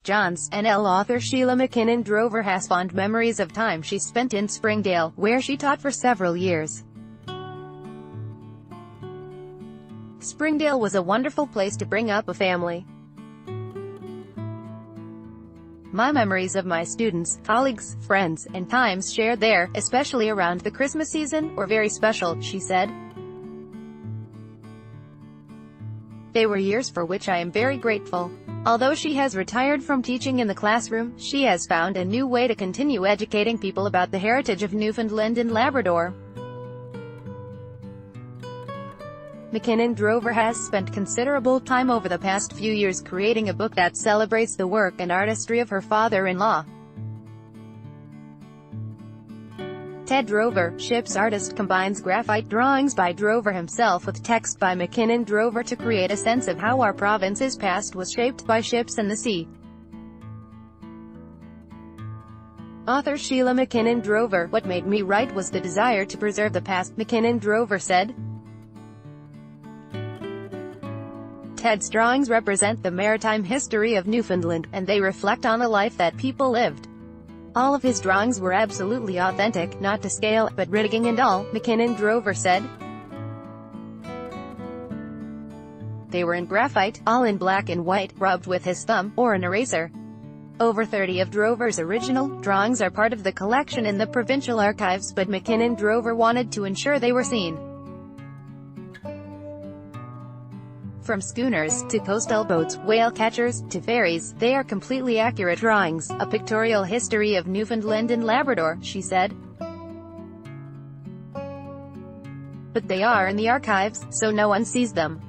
John's NL author Sheilah Mackinnon Drover has fond memories of time she spent in Springdale, where she taught for several years. Springdale was a wonderful place to bring up a family. My memories of my students, colleagues, friends, and times shared there, especially around the Christmas season, were very special, she said. They were years for which I am very grateful. Although she has retired from teaching in the classroom, she has found a new way to continue educating people about the heritage of Newfoundland and Labrador. Mackinnon Drover has spent considerable time over the past few years creating a book that celebrates the work and artistry of her father-in-law. Ted Drover, ship's artist, combines graphite drawings by Drover himself with text by Mackinnon Drover to create a sense of how our province's past was shaped by ships and the sea. Author Sheilah Mackinnon Drover, what made me write was the desire to preserve the past, Mackinnon Drover said. Ted's drawings represent the maritime history of Newfoundland, and they reflect on the life that people lived. All of his drawings were absolutely authentic, not to scale, but rigging and all, Mackinnon Drover said. They were in graphite, all in black and white, rubbed with his thumb, or an eraser. Over 30 of Drover's original drawings are part of the collection in the provincial archives, but Mackinnon Drover wanted to ensure they were seen. From schooners, to coastal boats, whale catchers, to ferries, they are completely accurate drawings, a pictorial history of Newfoundland and Labrador, she said. But they are in the archives, so no one sees them.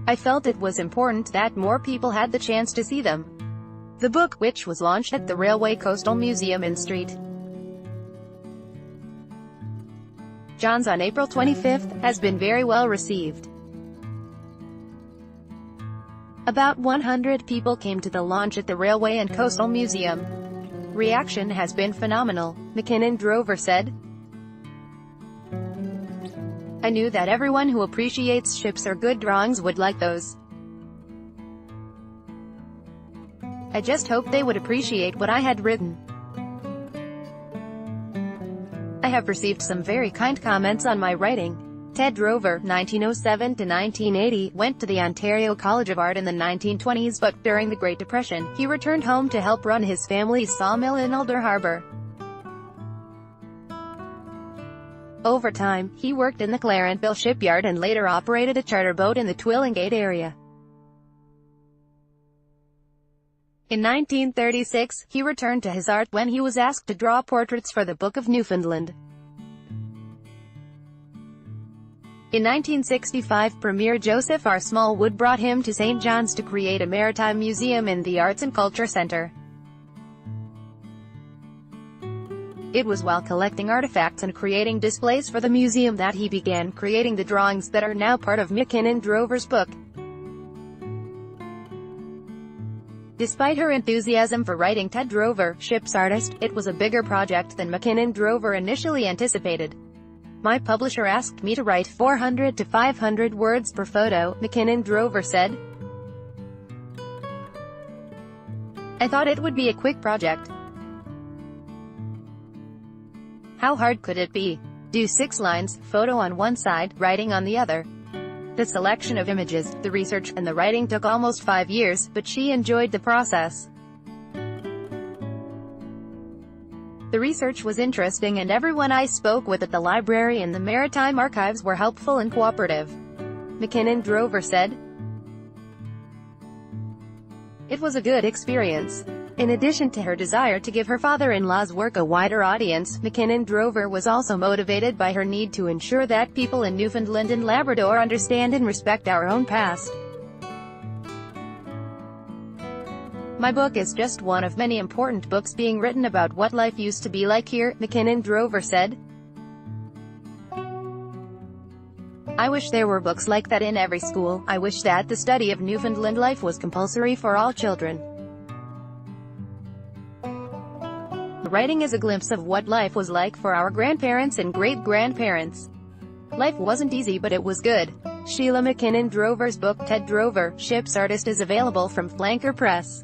I felt it was important that more people had the chance to see them. The book, which was launched at the Railway Coastal Museum in St. John's on April 25, has been very well received. About 100 people came to the launch at the Railway and Coastal Museum. Reaction has been phenomenal, Mackinnon Drover said. I knew that everyone who appreciates ships or good drawings would like those. I just hoped they would appreciate what I had written. I have received some very kind comments on my writing. Ted Drover, 1907 to 1980, went to the Ontario College of Art in the 1920s, but during the Great Depression, he returned home to help run his family's sawmill in Alder Harbour. Over time, he worked in the Clarentville shipyard and later operated a charter boat in the Twillingate area. In 1936, he returned to his art when he was asked to draw portraits for the Book of Newfoundland. In 1965, Premier Joseph R. Smallwood brought him to St. John's to create a maritime museum in the Arts and Culture Centre. It was while collecting artifacts and creating displays for the museum that he began creating the drawings that are now part of Mackinnon Drover's book. Despite her enthusiasm for writing Ted Drover, ship's artist, it was a bigger project than Mackinnon Drover initially anticipated. My publisher asked me to write 400 to 500 words per photo, Mackinnon Drover said. I thought it would be a quick project. How hard could it be? Do 6 lines, photo on one side, writing on the other. The selection of images, the research, and the writing took almost 5 years, but she enjoyed the process. The research was interesting and everyone I spoke with at the library and the maritime archives were helpful and cooperative, Mackinnon Drover said. It was a good experience. In addition to her desire to give her father-in-law's work a wider audience, Mackinnon Drover was also motivated by her need to ensure that people in Newfoundland and Labrador understand and respect our own past. My book is just one of many important books being written about what life used to be like here, Mackinnon Drover said. I wish there were books like that in every school. I wish that the study of Newfoundland life was compulsory for all children. Writing is a glimpse of what life was like for our grandparents and great-grandparents. Life wasn't easy, but it was good. Sheilah Mackinnon Drover's book Ted Drover, Ship's Artist is available from Flanker Press.